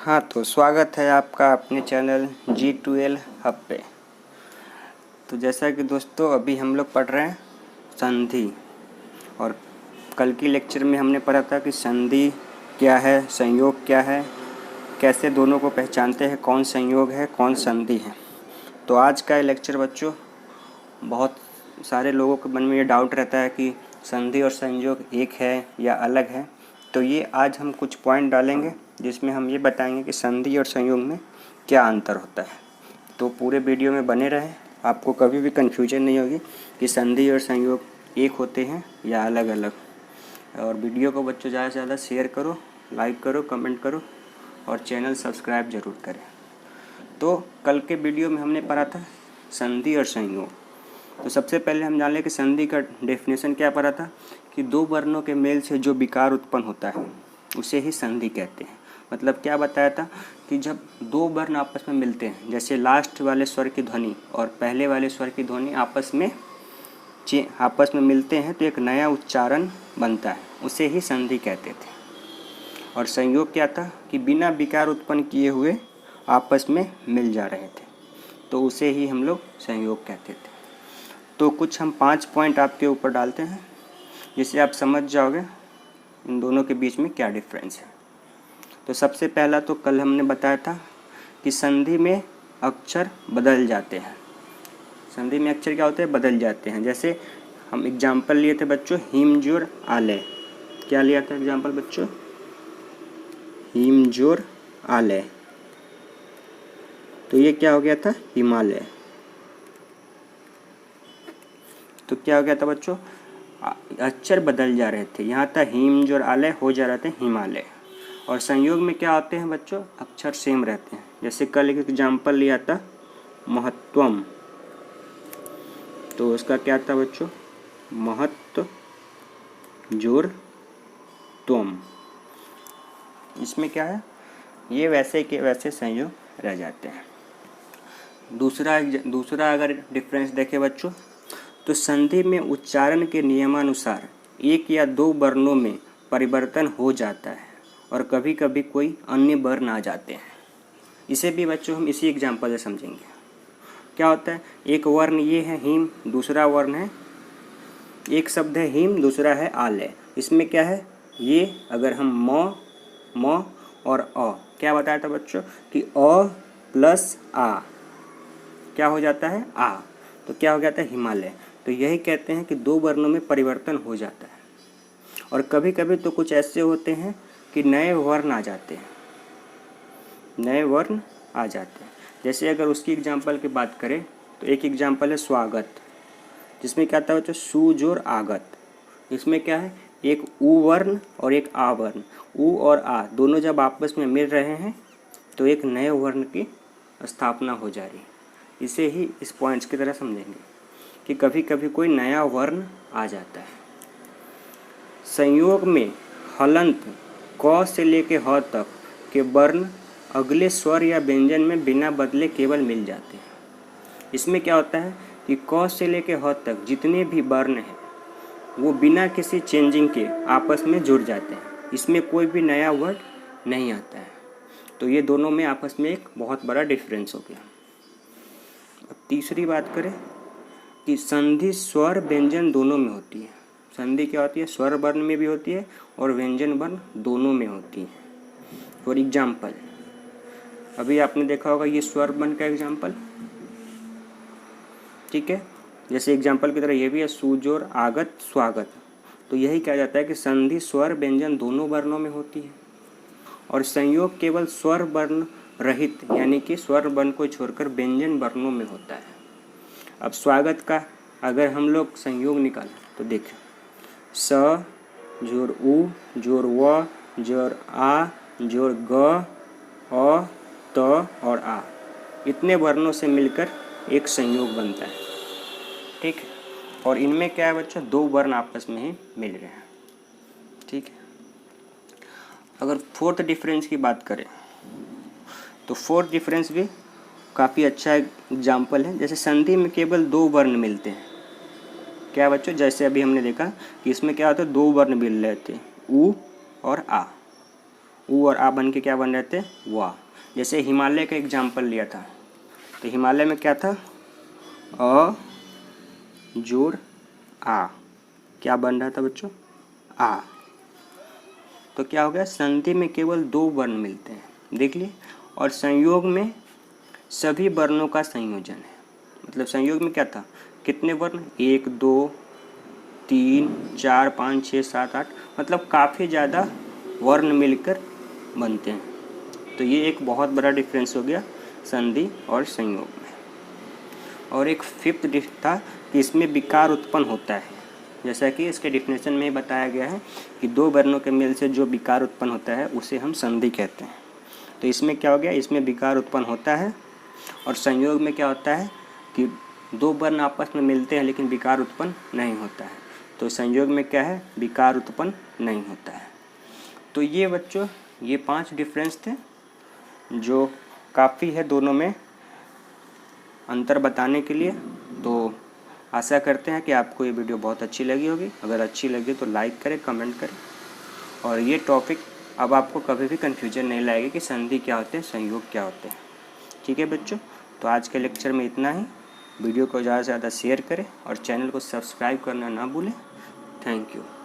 हाँ, तो स्वागत है आपका अपने चैनल G2L हब पे। तो जैसा कि दोस्तों अभी हम लोग पढ़ रहे हैं संधि, और कल की लेक्चर में हमने पढ़ा था कि संधि क्या है, संयोग क्या है, कैसे दोनों को पहचानते हैं, कौन संयोग है कौन संधि है। तो आज का लेक्चर बच्चों, बहुत सारे लोगों के मन में ये डाउट रहता है कि संधि और संयोग एक है या अलग है। तो ये आज हम कुछ पॉइंट डालेंगे जिसमें हम ये बताएंगे कि संधि और संयोग में क्या अंतर होता है। तो पूरे वीडियो में बने रहें, आपको कभी भी कन्फ्यूजन नहीं होगी कि संधि और संयोग एक होते हैं या अलग अलग। और वीडियो को बच्चों ज़्यादा से ज़्यादा शेयर करो, लाइक करो, कमेंट करो और चैनल सब्सक्राइब ज़रूर करें। तो कल के वीडियो में हमने पढ़ा था संधि और संयोग। तो सबसे पहले हम जान लें कि संधि का डेफिनेशन क्या पढ़ा था कि दो वर्णों के मेल से जो विकार उत्पन्न होता है उसे ही संधि कहते हैं। मतलब क्या बताया था कि जब दो वर्ण आपस में मिलते हैं, जैसे लास्ट वाले स्वर की ध्वनि और पहले वाले स्वर की ध्वनि आपस में मिलते हैं तो एक नया उच्चारण बनता है, उसे ही संधि कहते थे। और संयोग क्या था कि बिना विकार उत्पन्न किए हुए आपस में मिल जा रहे थे, तो उसे ही हम लोग संयोग कहते थे। तो कुछ हम 5 पॉइंट आपके ऊपर डालते हैं जिससे आप समझ जाओगे इन दोनों के बीच में क्या डिफरेंस है। तो सबसे पहला तो कल हमने बताया था कि संधि में अक्षर बदल जाते हैं। संधि में अक्षर क्या होते हैं? बदल जाते हैं। जैसे हम एग्जाम्पल लिए थे बच्चों, हिम जोर आलय। क्या लिया था एग्जाम्पल बच्चों? हिम जोर आलय। तो ये क्या हो गया था? हिमालय। तो क्या हो गया था बच्चों? अक्षर बदल जा रहे थे। यहाँ था हिम जोर आलय, हो जा रहे थे हिमालय। और संयोग में क्या होते हैं बच्चों? अक्षर सेम रहते हैं। जैसे कल एक एग्जाम्पल लिया था महत्वम, तो उसका क्या था बच्चों? महत्व जोर त्वम। इसमें क्या है? ये वैसे के वैसे संयोग रह जाते हैं। दूसरा अगर डिफरेंस देखें बच्चों, तो संधि में उच्चारण के नियमानुसार एक या दो वर्णों में परिवर्तन हो जाता है और कभी कभी कोई अन्य वर्ण आ जाते हैं। इसे भी बच्चों हम इसी एग्जाम्पल से समझेंगे। क्या होता है? एक वर्ण ये है हिम, दूसरा वर्ण है, एक शब्द है हिम, दूसरा है आलय। इसमें क्या है? ये अगर हम म और अ, क्या बताया था बच्चों कि अ प्लस आ क्या हो जाता है? आ। तो क्या हो जाता है? हिमालय। तो यही कहते हैं कि दो वर्णों में परिवर्तन हो जाता है। और कभी कभी तो कुछ ऐसे होते हैं कि नए वर्ण आ जाते हैं, नए वर्ण आ जाते हैं। जैसे अगर उसकी एग्जाम्पल की बात करें तो एक एग्जाम्पल है स्वागत, जिसमें क्या था बच्चों? सु जोर आगत। इसमें क्या है? एक उ वर्ण और एक आ वर्ण। उ और आ दोनों जब आपस में मिल रहे हैं तो एक नए वर्ण की स्थापना हो जा रही है। इसे ही इस पॉइंट्स की तरह समझेंगे कि कभी कभी कोई नया वर्ण आ जाता है। संयोग में हलंत क से लेके ह तक के वर्ण अगले स्वर या व्यंजन में बिना बदले केवल मिल जाते हैं। इसमें क्या होता है कि क से लेके ह तक जितने भी वर्ण हैं वो बिना किसी चेंजिंग के आपस में जुड़ जाते हैं। इसमें कोई भी नया वर्ड नहीं आता है। तो ये दोनों में आपस में एक बहुत बड़ा डिफरेंस हो गया। अब तीसरी बात करें कि संधि स्वर व्यंजन दोनों में होती है। संधि क्या होती है? स्वर वर्ण में भी होती है और व्यंजन वर्ण दोनों में होती है। फॉर एग्जाम्पल, अभी आपने देखा होगा ये स्वर वर्ण का एग्जाम्पल, ठीक है। जैसे एग्जाम्पल की तरह ये भी है सुजोर आगत स्वागत। तो यही कहा जाता है कि संधि स्वर व्यंजन दोनों वर्णों में होती है और संयोग केवल स्वर वर्ण रहित, यानी कि स्वर वर्ण को छोड़कर व्यंजन वर्णों में होता है। अब स्वागत का अगर हम लोग संयोग निकालें तो देखें, स जोर उ जोर व जोर आ जोर ग अ त और आ, इतने वर्णों से मिलकर एक संयोग बनता है, ठीक है। और इनमें क्या है बच्चों? दो वर्ण आपस में ही मिल रहे हैं, ठीक है। अगर फोर्थ डिफरेंस की बात करें तो फोर्थ डिफरेंस भी काफ़ी अच्छा एग्जाम्पल है। जैसे संधि में केवल दो वर्ण मिलते हैं। क्या बच्चों? जैसे अभी हमने देखा कि इसमें क्या होता है? दो वर्ण मिल रहे थे, उ और आ। ऊ और आ बन के क्या बन रहे थे, वाह। जैसे हिमालय का एग्जाम्पल लिया था, तो हिमालय में क्या था, अ जोड़ आ, क्या बन रहा था बच्चों, आ। तो क्या हो गया, संधि में केवल 2 वर्ण मिलते हैं, देख लिए। और संयोग में सभी वर्णों का संयोजन है। मतलब संयोग में क्या था, कितने वर्ण, 1 2 3 4 5 6 7 8, मतलब काफ़ी ज़्यादा वर्ण मिलकर बनते हैं। तो ये एक बहुत बड़ा डिफरेंस हो गया संधि और संयोग में। और एक फिफ्थ था कि इसमें विकार उत्पन्न होता है। जैसा कि इसके डिफिनेशन में बताया गया है कि 2 वर्णों के मेल से जो विकार उत्पन्न होता है उसे हम संधि कहते हैं। तो इसमें क्या हो गया, इसमें विकार उत्पन्न होता है। और संयोग में क्या होता है कि 2 वर्ण आपस में मिलते हैं लेकिन विकार उत्पन्न नहीं होता है। तो संयोग में क्या है, विकार उत्पन्न नहीं होता है। तो ये बच्चों, ये 5 डिफरेंस थे जो काफ़ी है दोनों में अंतर बताने के लिए। तो आशा करते हैं कि आपको ये वीडियो बहुत अच्छी लगी होगी। अगर अच्छी लगी तो लाइक करें, कमेंट करें। और ये टॉपिक अब आपको कभी भी कन्फ्यूजन नहीं लाएगी कि संधि क्या होते हैं, संयोग क्या होते हैं। ठीक है बच्चों, तो आज के लेक्चर में इतना ही। वीडियो को ज़्यादा से ज़्यादा शेयर करें और चैनल को सब्सक्राइब करना ना भूलें। Thank you.